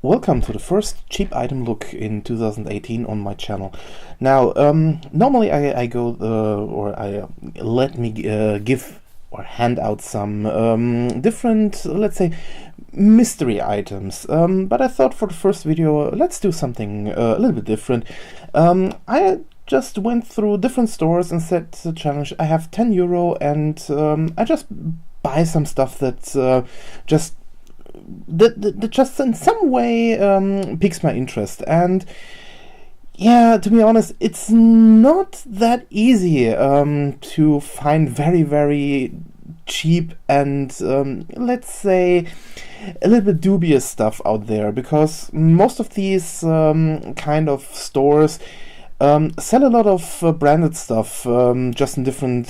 Welcome to the first cheap item look in 2018 on my channel. Now, normally I go or I let me give or hand out some different, let's say, mystery items. But I thought for the first video, let's do something a little bit different. I just went through different stores and set the challenge. I have 10 euro and I just buy some stuff that's just that just in some way piques my interest. And yeah, to be honest, it's not that easy to find very cheap and let's say a little bit dubious stuff out there, because most of these kind of stores sell a lot of branded stuff, just in different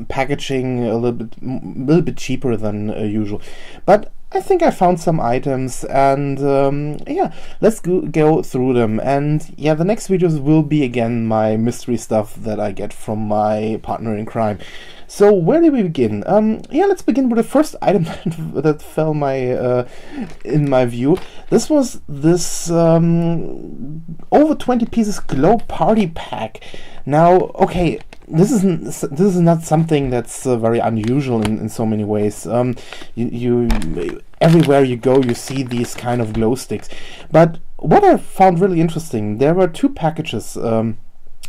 packaging, a little bit cheaper than usual. But I think I found some items, and yeah, let's go through them. And yeah, the next videos will be again my mystery stuff that I get from my partner in crime. So where do we begin? Yeah, let's begin with the first item that fell in my view. This was this over 20 pieces glow party pack. Now, okay, this is not something that's very unusual in so many ways. You everywhere you go, you see these kind of glow sticks. But what I found really interesting, there were two packages on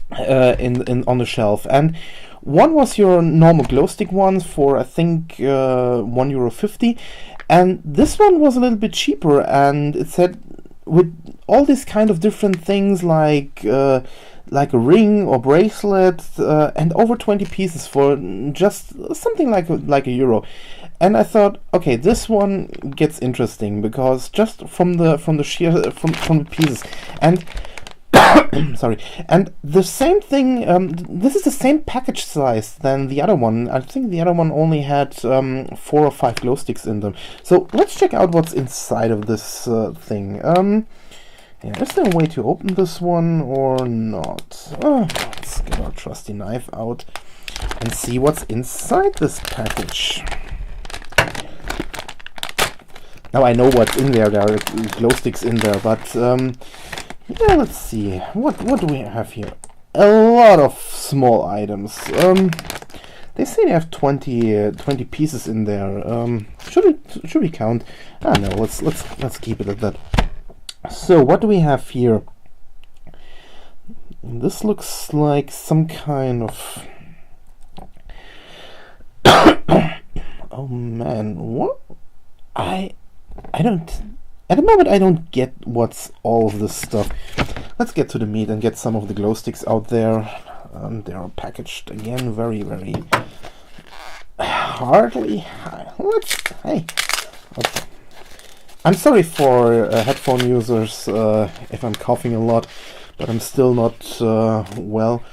the shelf, and one was your normal glow stick ones for I think €1.50, and this one was a little bit cheaper, and it said with all these kind of different things like a ring or bracelet, and over 20 pieces for just something like a euro. And I thought, okay, this one gets interesting because just from the pieces, and sorry, and the same thing. This is the same package size than the other one. I think the other one only had 4 or 5 glow sticks in them. So let's check out what's inside of this thing. Yeah, is there a way to open this one or not? Let's get our trusty knife out and see what's inside this package. Now I know what's in there. There are glow sticks in there, but yeah, let's see. What do we have here? A lot of small items. They say they have 20 pieces in there. Should we count? Ah, no. Let's keep it at that. So what do we have here? This looks like some kind of oh man, what? I don't. At the moment, I don't get what's all of this stuff. Let's get to the meat and get some of the glow sticks out there. They are packaged again very hardly. Hey. Okay. I'm sorry for headphone users if I'm coughing a lot, but I'm still not well.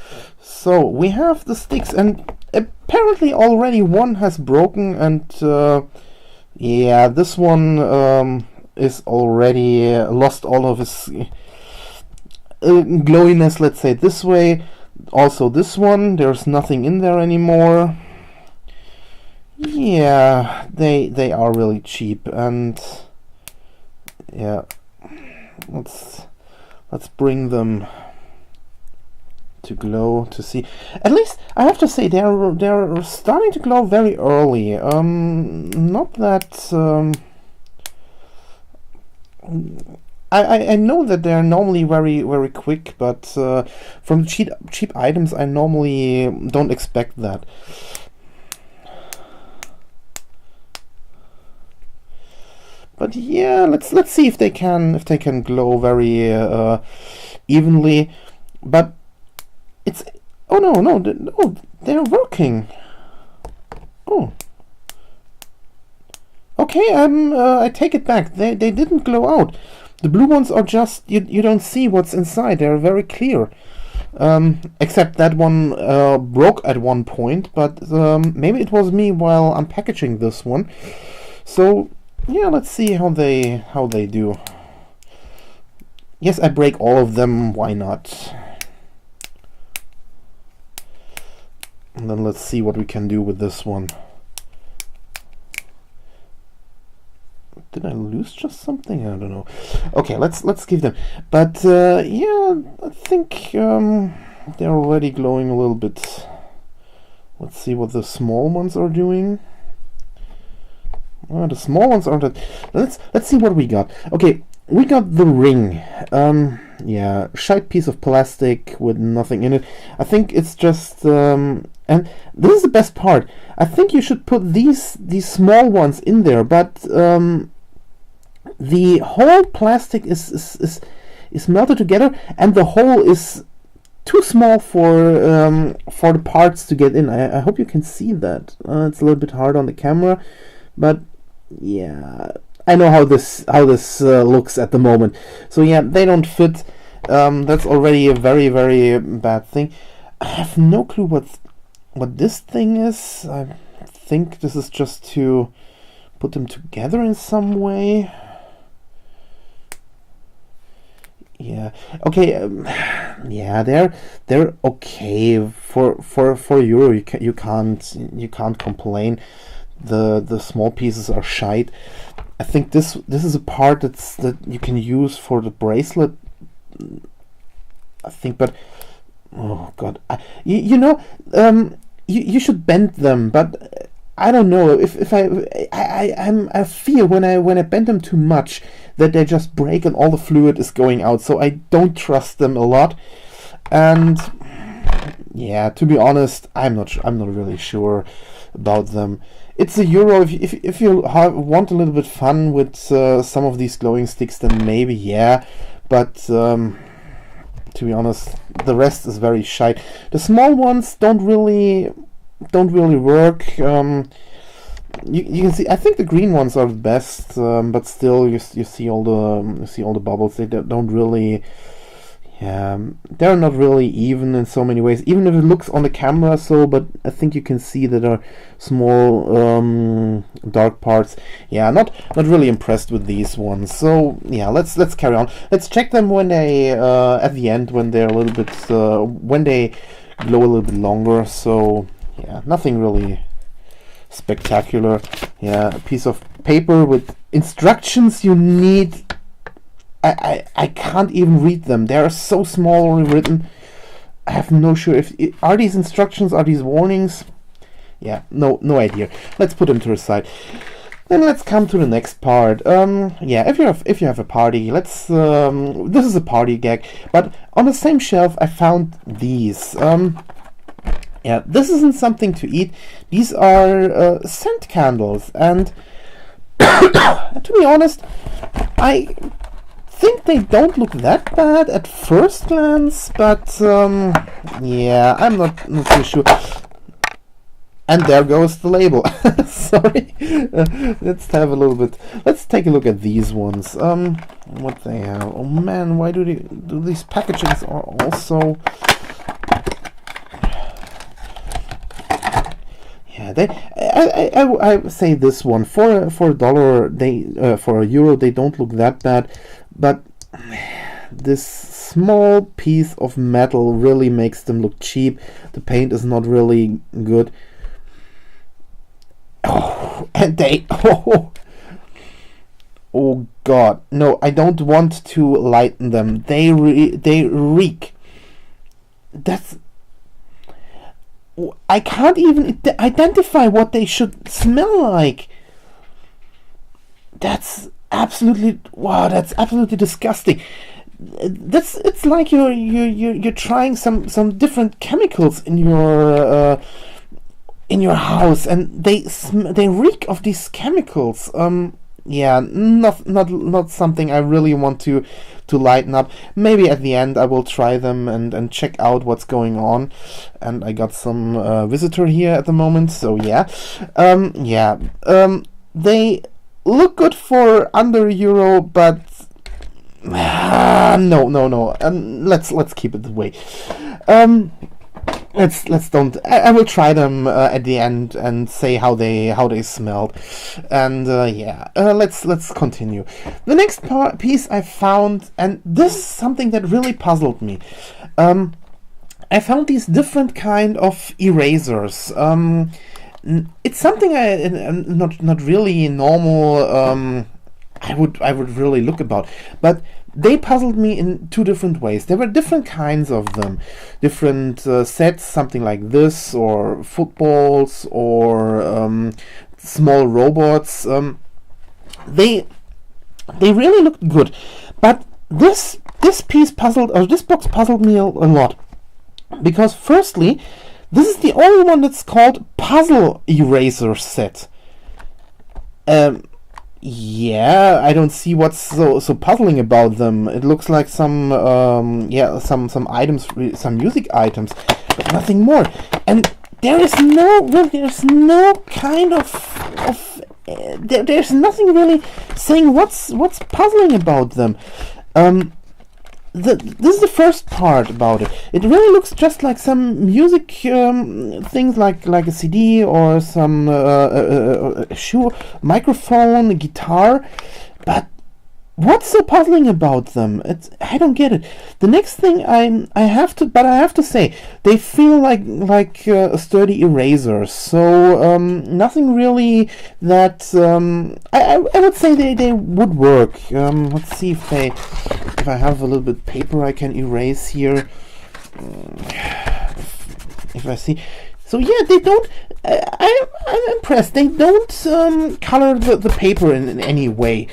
So we have the sticks, and apparently already one has broken, and yeah, this one is already lost all of his glowiness, let's say it this way. Also this one, there's nothing in there anymore. Yeah, they are really cheap, and yeah, let's bring them to glow to see. At least I have to say they're starting to glow very early. Not that I know that they're normally very quick, but from cheap items I normally don't expect that. But yeah, let's see if they can glow very evenly. But it's no, they're working. Oh. Okay, I take it back. They didn't glow out. The blue ones are just you don't see what's inside. They're very clear. Except that one broke at one point, but maybe it was me while unpackaging this one. So yeah, let's see how they do. Yes, I break all of them. Why not? And then let's see what we can do with this one. did I lose just something? I don't know. Okay, let's give them. But yeah, I think they're already glowing a little bit. Let's see what the small ones are doing. The small ones aren't that. Let's see what we got. Okay, we got the ring. Yeah, shite piece of plastic with nothing in it. I think it's just and this is the best part. I think you should put these small ones in there, but the whole plastic is melted together, and the hole is too small for the parts to get in. I hope you can see that. It's a little bit hard on the camera, but yeah, I know how this looks at the moment. So yeah, they don't fit. That's already a very, very bad thing. I have no clue what this thing is. I think this is just to put them together in some way. Yeah. Okay. Yeah, they're okay for Euro. You can't complain. The small pieces are shite. I think this is a part that you can use for the bracelet, I think, but oh god, you should bend them, but I don't know if I fear when I bend them too much that they just break and all the fluid is going out, so I don't trust them a lot. And yeah, to be honest, I'm not really sure about them. It's a Euro. If you want a little bit fun with some of these glowing sticks, then maybe yeah. But to be honest, the rest is very shite. The small ones don't really work. You can see. I think the green ones are the best, but still, you see all the bubbles. They don't really. Yeah, they're not really even in so many ways, even if it looks on the camera so, but I think you can see that there are small dark parts. Yeah, not really impressed with these ones. So yeah, let's carry on. Let's check them when they at the end, when they're a little bit when they glow a little bit longer. So yeah, nothing really spectacular. Yeah, a piece of paper with instructions you need. I can't even read them. They are so small written. I have no sure are these instructions, are these warnings? Yeah, no idea. Let's put them to the side. Then let's come to the next part. Yeah, if you have a party, let's this is a party gag, but on the same shelf I found these. Yeah, this isn't something to eat. These are scent candles, and to be honest, I think they don't look that bad at first glance, but yeah, I'm not too sure. And there goes the label. Sorry. Let's have a little bit. Let's take a look at these ones. What they have? Oh man, why do these packagings are also? Yeah, I say this one for $1, for €1 they don't look that bad, but this small piece of metal really makes them look cheap. The paint is not really good. Oh, and they oh god, no, I don't want to lighten them. They reek. I can't even identify what they should smell like. That's absolutely disgusting. It's like you're trying some different chemicals in your house, and they reek of these chemicals. Yeah, not something I really want to lighten up. Maybe at the end I will try them and check out what's going on. And I got some visitor here at the moment, so yeah. They look good for under €1, but no. Let's keep it away. Let's don't. I will try them at the end and say how they smelled, and let's continue. The next piece I found, and this is something that really puzzled me. I found these different kind of erasers. It's something not really normal I would really look about. But they puzzled me in two different ways. There were different kinds of them, different sets, something like this, or footballs, or small robots. They really looked good, but this box puzzled me a lot, because firstly, this is the only one that's called Puzzle Eraser Set. Yeah, I don't see what's so puzzling about them. It looks like some items, some music items, but nothing more. And there's no kind of there's nothing really saying what's puzzling about them. This is the first part about it. It really looks just like some music things, like a CD or some shoe, microphone, guitar. But what's so puzzling about them? I don't get it. The next thing I have to say, they feel like sturdy erasers. So nothing really that I would say they would work. Let's see if I have a little bit paper I can erase here. If I see. So yeah, they don't. I'm impressed. They don't color the paper in any way,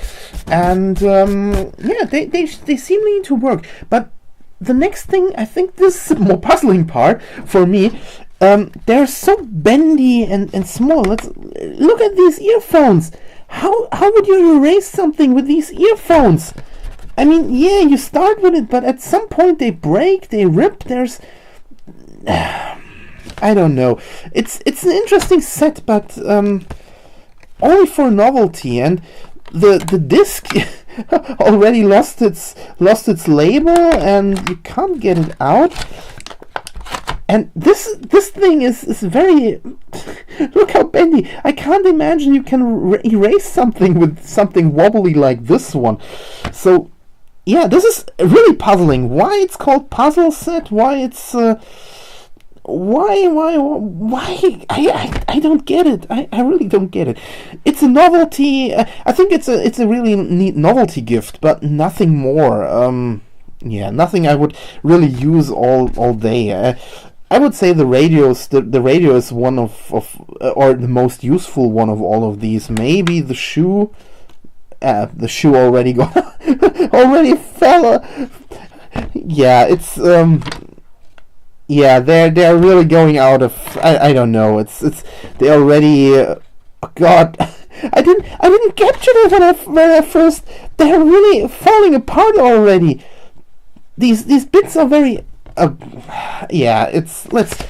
and yeah, they seem to work. But the next thing, I think this is the more puzzling part for me. They're so bendy and small. Let's look at these earphones. How would you erase something with these earphones? I mean, yeah, you start with it, but at some point they break, they rip. There's I don't know. It's an interesting set, but only for novelty. And the disc already lost its label, and you can't get it out. And this thing is very look how bendy. I can't imagine you can erase something with something wobbly like this one. So yeah, this is really puzzling. Why it's called puzzle set? Why it's why I don't get it. I really don't get it. It's a novelty. I think it's a really neat novelty gift, but nothing more. Yeah, nothing I would really use all day. I would say the radio is one of or the most useful one of all of these. Maybe the shoe. The shoe already already fell. Yeah, it's yeah, they're really going out of. I don't know. It's they already. Oh God, I didn't capture it when I first. They're really falling apart already. These bits are very. Yeah, it's let's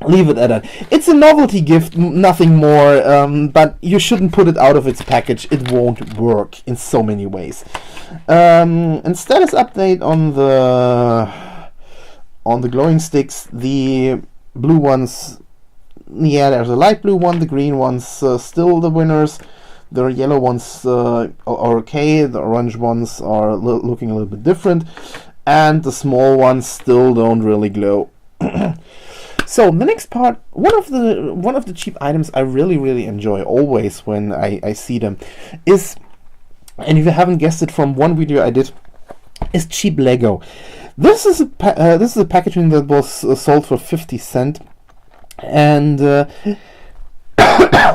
leave it at that. It's a novelty gift, nothing more. But you shouldn't put it out of its package. It won't work in so many ways. And status update on the glowing sticks. The blue ones, yeah, there's a light blue one. The green ones still the winners. The yellow ones are okay. The orange ones are looking a little bit different, and the small ones still don't really glow. So the next part, one of the cheap items I really enjoy always when I see them is, and if you haven't guessed it from one video I did, is cheap Lego. This is a packaging that was sold for 50 cents, and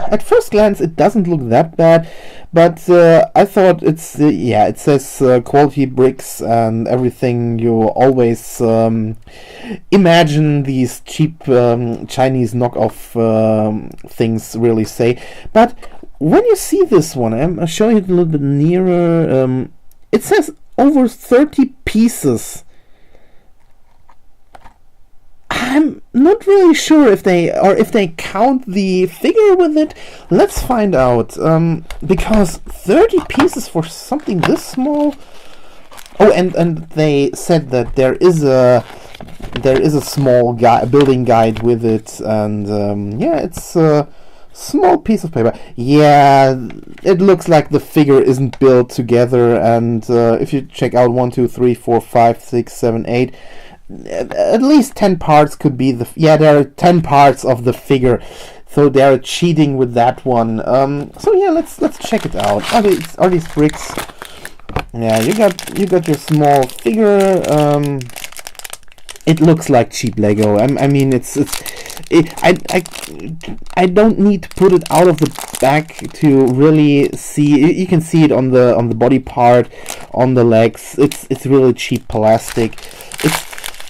at first glance it doesn't look that bad, but I thought it's yeah, it says quality bricks and everything you always imagine these cheap Chinese knockoff things really say. But when you see this one, I'm showing it a little bit nearer. It says over 30 pieces. I'm not really sure if they count the figure with it. Let's find out. Because 30 pieces for something this small. Oh, and they said that there is a small building guide with it, and yeah, it's a small piece of paper. Yeah, it looks like the figure isn't built together, and if you check out 1, 2, 3, 4, 5, 6, 7, 8. At least 10 parts could be yeah, there are 10 parts of the figure. so they're cheating with that one. So yeah, let's check it out. Are these bricks? Yeah, you got your small figure. It looks like cheap Lego. I mean, I don't need to put it out of the bag to really see. You can see it on the body part, on the legs. It's really cheap plastic.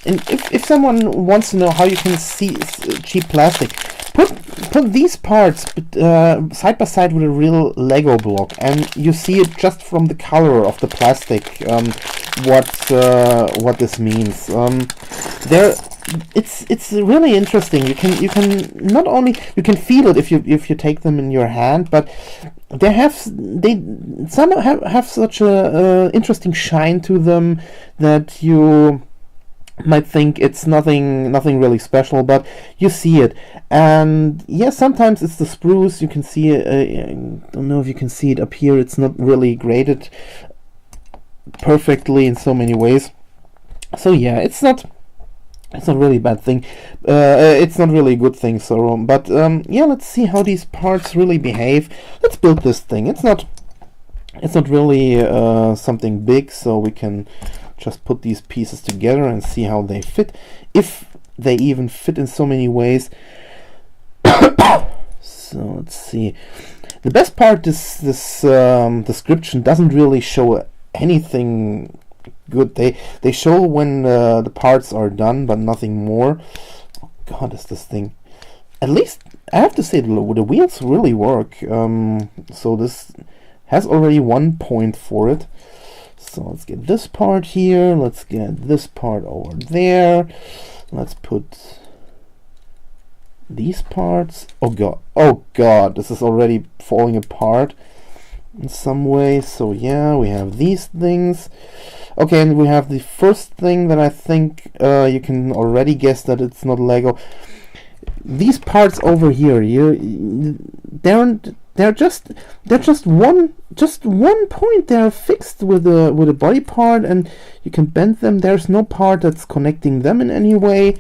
And if someone wants to know how you can see cheap plastic, put these parts side by side with a real Lego block, and you see it just from the color of the plastic. What this means. It's really interesting. You can not only you can feel it if you take them in your hand, but some have such a interesting shine to them that you might think it's nothing really special, but you see it. And yeah, sometimes it's the spruce. You can see it. I don't know if you can see it up here. It's not really graded perfectly in so many ways. So yeah, it's not really a bad thing. It's not really a good thing. So but yeah, let's see how these parts really behave. Let's build this thing. It's not really something big, so we can just put these pieces together and see how they fit, if they even fit in so many ways. So let's see. The best part is this description doesn't really show anything good. They show when the parts are done, but nothing more. Oh God, is this thing? At least I have to say the wheels really work. So this has already 1 point for it. So let's get this part here. Let's get this part over there. Let's put these parts. Oh God, this is already falling apart in some way. So yeah, we have these things. Okay, and we have the first thing that I think you can already guess that it's not Lego. These parts over here, they're just one point. They're fixed with a body part, and you can bend them. There's no part that's connecting them in any way.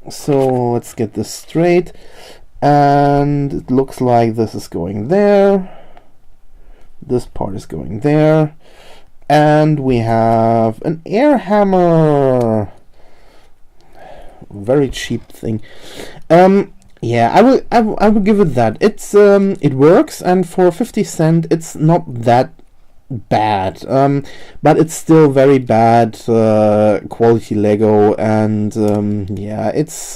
So let's get this straight. And it looks like this is going there. This part is going there. And we have an air hammer. Very cheap thing. Yeah, I will give it that. It's it works, and for 50 cents it's not that bad. But it's still very bad quality Lego, and yeah, it's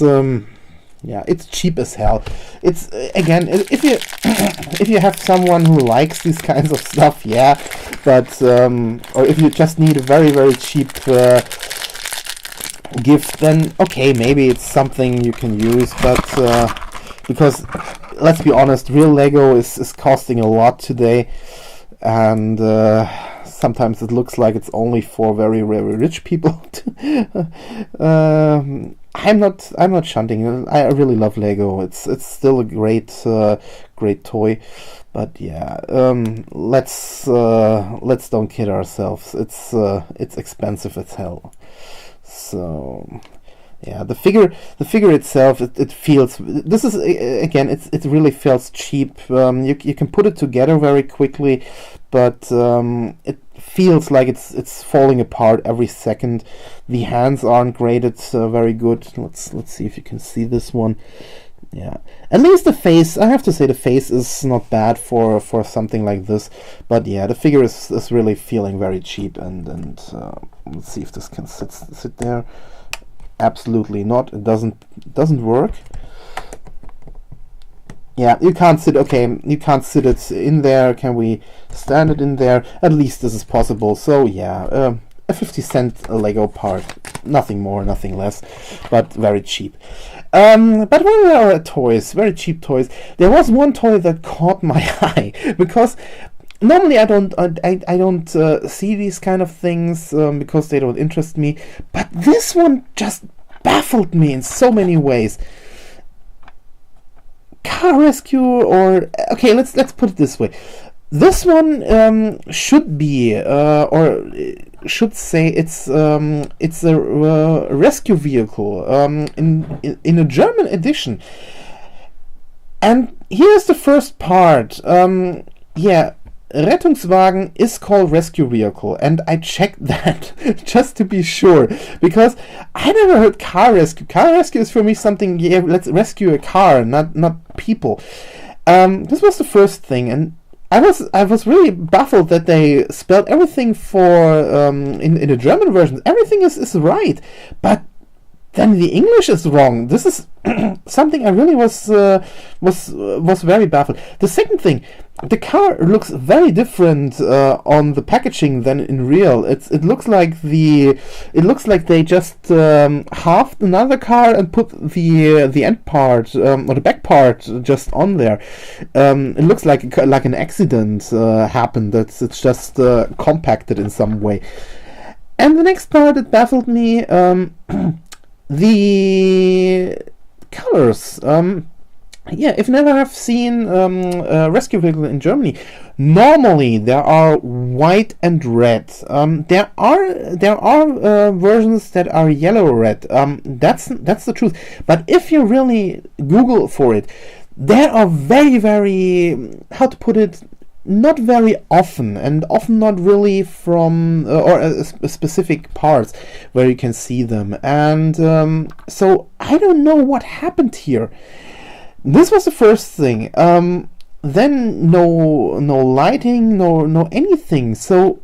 cheap as hell. It's again, if you have someone who likes these kinds of stuff, yeah, but or if you just need a very, very cheap gift, then okay, maybe it's something you can use. But because let's be honest, real Lego is costing a lot today, and sometimes it looks like it's only for very, very rich people. I'm not shunting. I really love Lego. It's still a great toy, but yeah, let's don't kid ourselves. It's expensive as hell. So yeah, the figure itself, it feels, this is again, it really feels cheap. You can put it together very quickly, but it feels like it's falling apart every second. The hands aren't graded very good. Let's see if you can see this one. Yeah, at least the face, I have to say the face is not bad for something like this. But yeah, the figure is really feeling very cheap, and let's see if this can sit there. Absolutely not. It doesn't work. Yeah, you can't sit. Okay, you can't sit it in there. Can we stand it in there? At least this is possible. So yeah, a 50-cent Lego part, nothing more, nothing less, but very cheap. But when we are at toys, very cheap toys, there was one toy that caught my eye, because normally I don't see these kind of things because they don't interest me, but this one just baffled me in so many ways. Car rescue, or okay, let's put it this way. This one should be or should say it's a rescue vehicle in a German edition. And here's the first part. Yeah, Rettungswagen is called rescue vehicle, and I checked that just to be sure, because I never heard car rescue. Car rescue is for me something, yeah, let's rescue a car, not people. This was the first thing, and I was really baffled that they spelled everything for in the German version. Everything is right, but then the English is wrong. This is something I really was very baffled. The second thing, the car looks very different on the packaging than in real. It looks like they just halved another car and put the end part or the back part just on there. It looks like an accident happened. It's just compacted in some way. And the next part that baffled me. The colors. Yeah, if never have seen a rescue vehicle in Germany, normally there are white and red. There are versions that are yellow red. That's the truth. But if you really Google for it, there are very, how to put it, not very often, and often not really from specific parts where you can see them. And so I don't know what happened here. This was the first thing. Then no lighting, no anything. So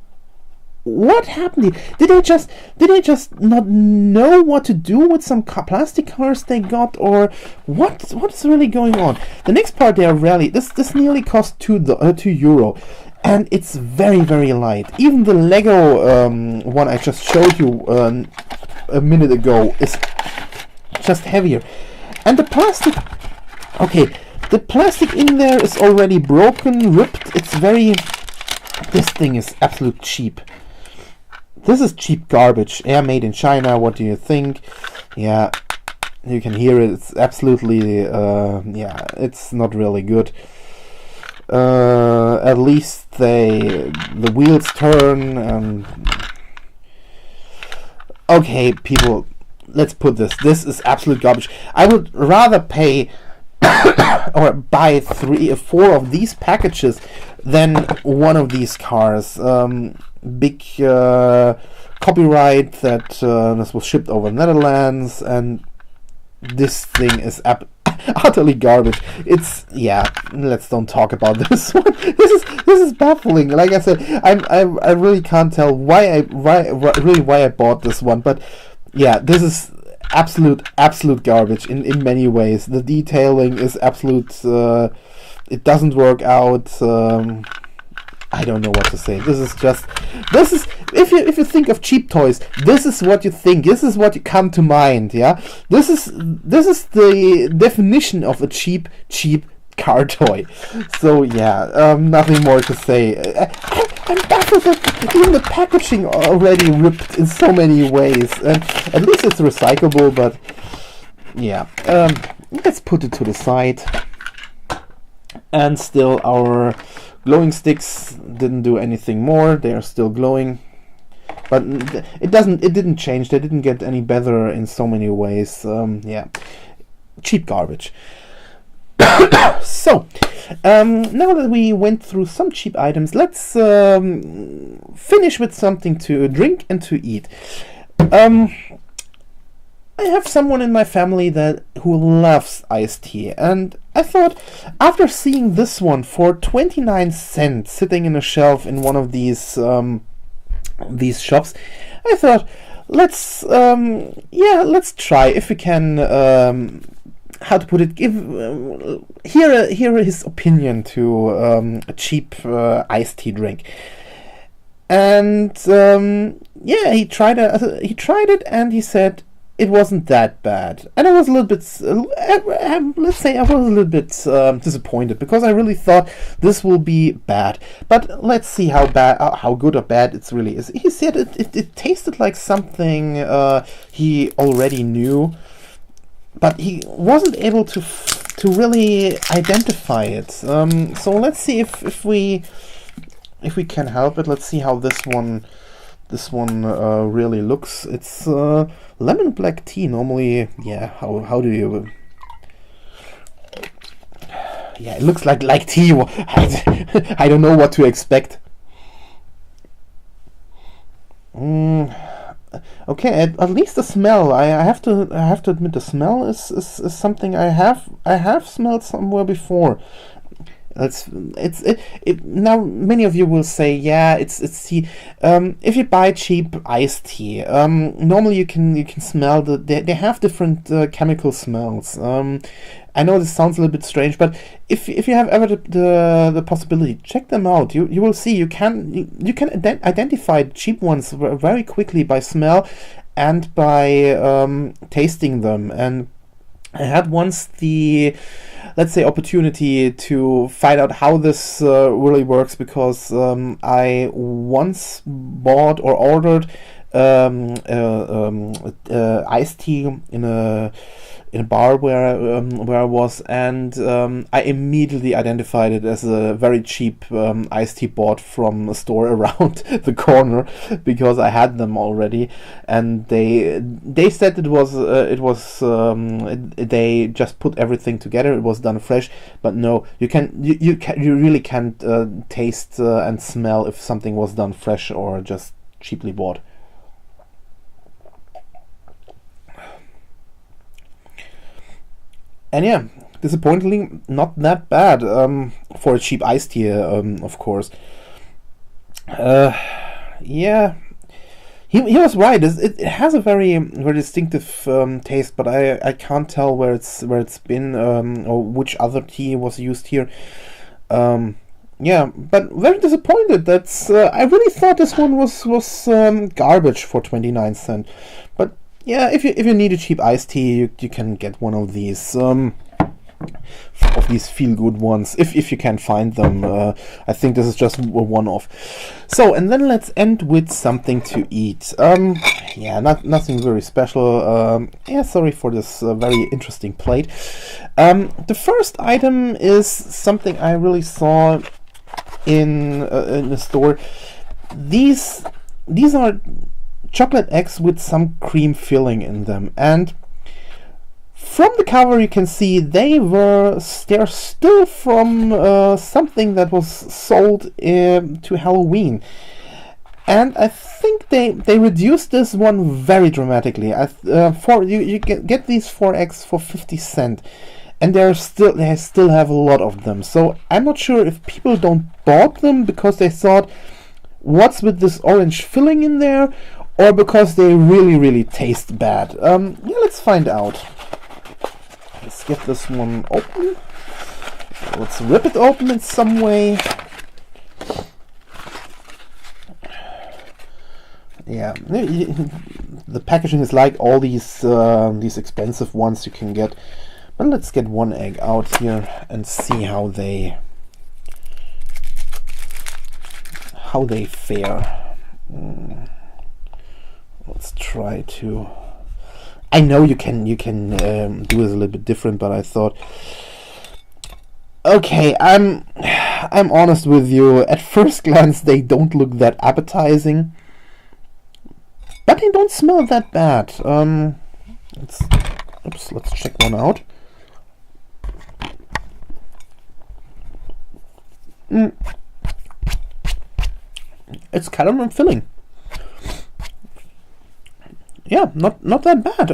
what happened here? Did they just not know what to do with some plastic cars they got, or what's really going on? The next part, they are rally. This nearly cost €2, and it's very light. Even the Lego one I just showed you a minute ago is just heavier, and the plastic. Okay, the plastic in there is already broken, ripped. It's very. This thing is absolute cheap. This is cheap garbage. Yeah, made in China. What do you think? Yeah, you can hear it. It's absolutely. Yeah, it's not really good. At least the wheels turn. Okay, people, let's put this. This is absolute garbage. I would rather pay. Or buy 3 or 4 of these packages than one of these cars. Big copyright that this was shipped over Netherlands, and this thing is utterly garbage. It's, yeah, let's don't talk about this one. This is baffling. Like I said, I really can't tell why I bought this one, but yeah, this is absolute garbage in many ways. The detailing is absolute. It doesn't work out. I don't know what to say. This is if you think of cheap toys, this is what you think. This is what you come to mind. Yeah, this is the definition of a cheap car toy. So yeah, nothing more to say. I'm baffled that even the packaging already ripped in so many ways. And at least it's recyclable, but yeah. Let's put it to the side. And still, our glowing sticks didn't do anything more. They are still glowing, but it didn't change. They didn't get any better in so many ways. Yeah, cheap garbage. So, now that we went through some cheap items, let's finish with something to drink and to eat. I have someone in my family who loves iced tea, and I thought, after seeing this one for 29 cents sitting in a shelf in one of these shops, I thought, let's try if we can. How to put it? Hear his opinion to a cheap iced tea drink, and yeah, he tried it, and he said it wasn't that bad, and I was a little bit. Let's say I was a little bit disappointed, because I really thought this will be bad. But let's see how good or bad it really is. He said it tasted like something he already knew, but he wasn't able to really identify it. So let's see if we can help it. Let's see how this one really looks. It's lemon black tea. Normally, yeah. How do you? yeah, it looks like tea. I don't know what to expect. Okay, at least the smell. I have to admit, the smell is something I have smelled somewhere before. Now many of you will say, yeah, it's tea. If you buy cheap iced tea, normally you can smell they have different chemical smells. I know this sounds a little bit strange, but if you have ever the possibility, check them out. You will see you can identify cheap ones very quickly by smell and by tasting them. And I had once the, let's say, opportunity to find out how this really works, because I once bought or ordered iced tea in a bar where I was, and I immediately identified it as a very cheap iced tea bought from a store around the corner, because I had them already, and they said it was they just put everything together. It was done fresh, but no, you really can't taste and smell if something was done fresh or just cheaply bought. And yeah, disappointingly, not that bad for a cheap iced tea, of course. Yeah, he was right. It has a very distinctive taste, but I can't tell where it's been or which other tea was used here. Yeah, but very disappointed. I really thought this one was garbage for 29 cents. But yeah, if you need a cheap iced tea, you can get one of these feel-good ones if you can find them. I think this is just a one-off. So, and then let's end with something to eat. Yeah, nothing very special. Yeah, sorry for this very interesting plate. The first item is something I really saw in the store. These are chocolate eggs with some cream filling in them, and from the cover you can see they're still from something that was sold to Halloween, and I think they reduced this one very dramatically. You can get these 4 eggs for 50 cents, and they still have a lot of them. So I'm not sure if people don't bought them because they thought, what's with this orange filling in there, or because they really taste bad. Yeah, let's find out. Let's get this one open. Let's rip it open in some way. Yeah, the packaging is like all these expensive ones you can get. But let's get one egg out here and see how they fare. Let's try to. I know you can do this a little bit different, but I thought, okay, I'm honest with you. At first glance, they don't look that appetizing, but they don't smell that bad. Let's check one out. It's caramel filling. Yeah, not that bad.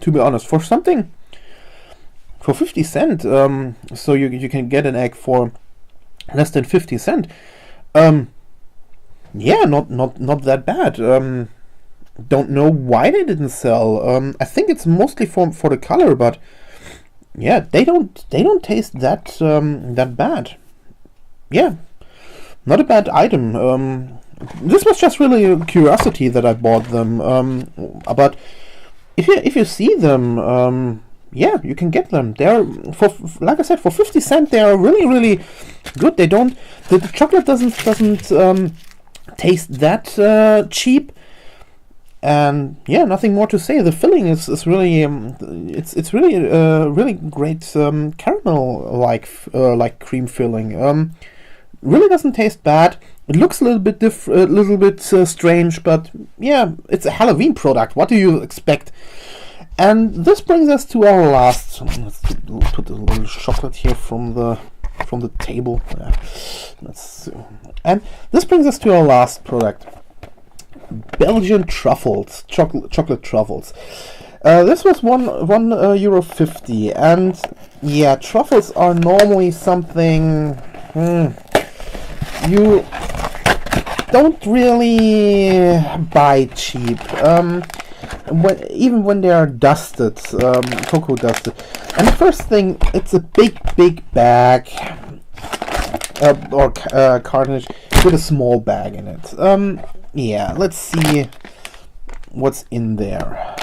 To be honest, for 50 cents, so you can get an egg for less than 50 cents. Yeah, not that bad. Don't know why they didn't sell. I think it's mostly for the color, but yeah, they don't taste that bad. Yeah, not a bad item. This was just really a curiosity that I bought them. But if you see them, yeah, you can get them. They're like I said, for 50 cents, they are really good. They don't. The chocolate doesn't taste that cheap. And yeah, nothing more to say. The filling is really it's really really great caramel like cream filling. Really doesn't taste bad. It looks a little bit strange, but yeah, it's a Halloween product. What do you expect? And this brings us to our last. Let's put a little chocolate here from the table. And this brings us to our last product: Belgian truffles, chocolate truffles. This was €1.50, and yeah, truffles are normally something you don't really buy cheap. Even when they are dusted, cocoa dusted. And the first thing, it's a big bag or cartonnage with a small bag in it. Yeah, let's see what's in there.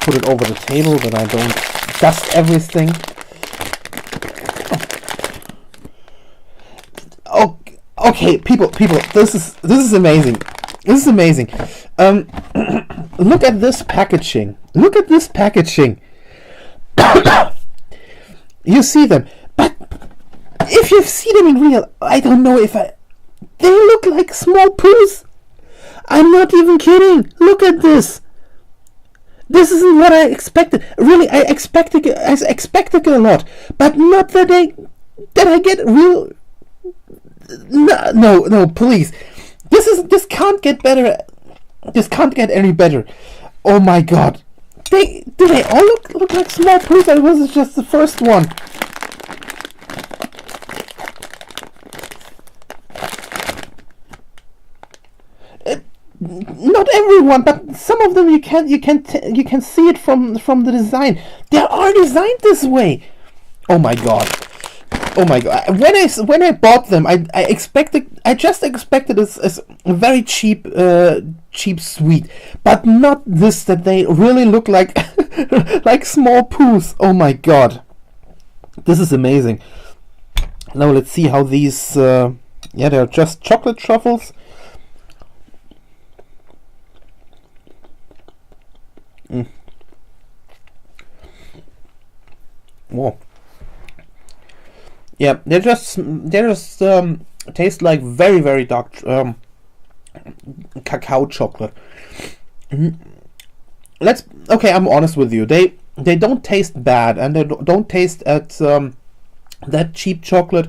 Put it over the table, but I don't dust everything. Oh, okay, people, this is amazing. This is amazing. Look at this packaging. Look at this packaging. You see them, but if you see them in real, I don't know if they look like small poos. I'm not even kidding. Look at this. This isn't what I expected. Really, I expected a lot, but not that I get real. No, please. This can't get better. This can't get any better. Oh my God. Do they all look like small poos? Or was it just the first one? Not everyone, but some of them you can see it from the design. They are designed this way. Oh my God. Oh my God! When I bought them, I just expected as a very cheap sweet, but not this, that they really look like like small poos. Oh my God, this is amazing. Now let's see how these. They're just chocolate truffles. Whoa. Yeah, they just taste like very dark cacao chocolate. I'm honest with you. They don't taste bad, and they don't taste at that cheap chocolate.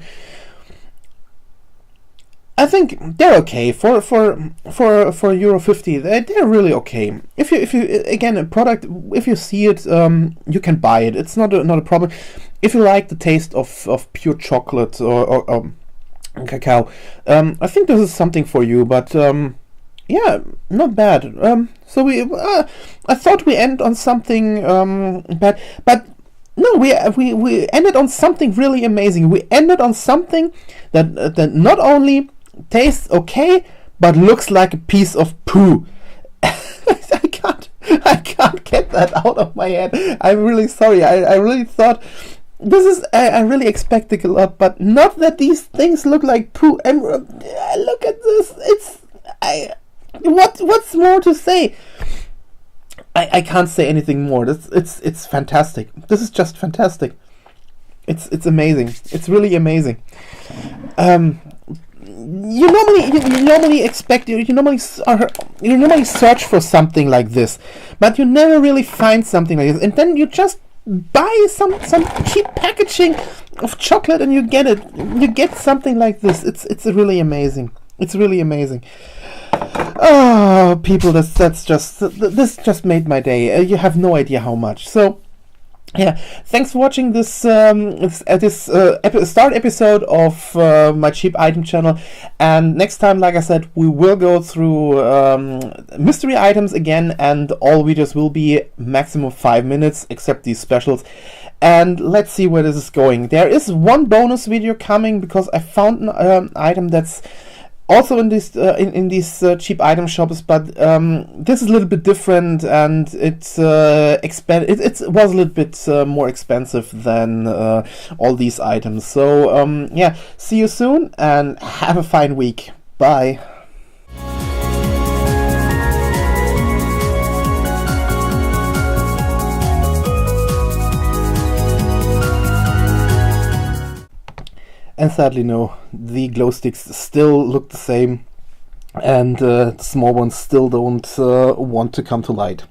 I think they're okay for €1.50. They're really okay. If you again, a product, if you see it, you can buy it. It's not a problem. If you like the taste of pure chocolate or cacao, I think this is something for you. But yeah, not bad. So I thought we end on something bad, but no, we ended on something really amazing. We ended on something that not only tastes okay, but looks like a piece of poo. I can't get that out of my head. I'm really sorry. I really thought this is. I really expected a lot, but not that these things look like poo. And look at this. What's more to say? I can't say anything more. It's fantastic. This is just fantastic. It's amazing. It's really amazing. You normally search for something like this, but you never really find something like this, and then you just buy some cheap packaging of chocolate and you get it. You get something like this. It's really amazing. It's really amazing. Oh, people, this just made my day. You have no idea how much. So. Yeah, thanks for watching this start episode of my cheap item channel. And next time, like I said, we will go through mystery items again, and all videos will be maximum 5 minutes, except these specials. And let's see where this is going. There is one bonus video coming because I found an item that's also in this in these cheap item shops, but this is a little bit different, and it was a little bit more expensive than all these items. So yeah, see you soon and have a fine week. Bye. And sadly, no, the glow sticks still look the same. and the small ones still don't want to come to light.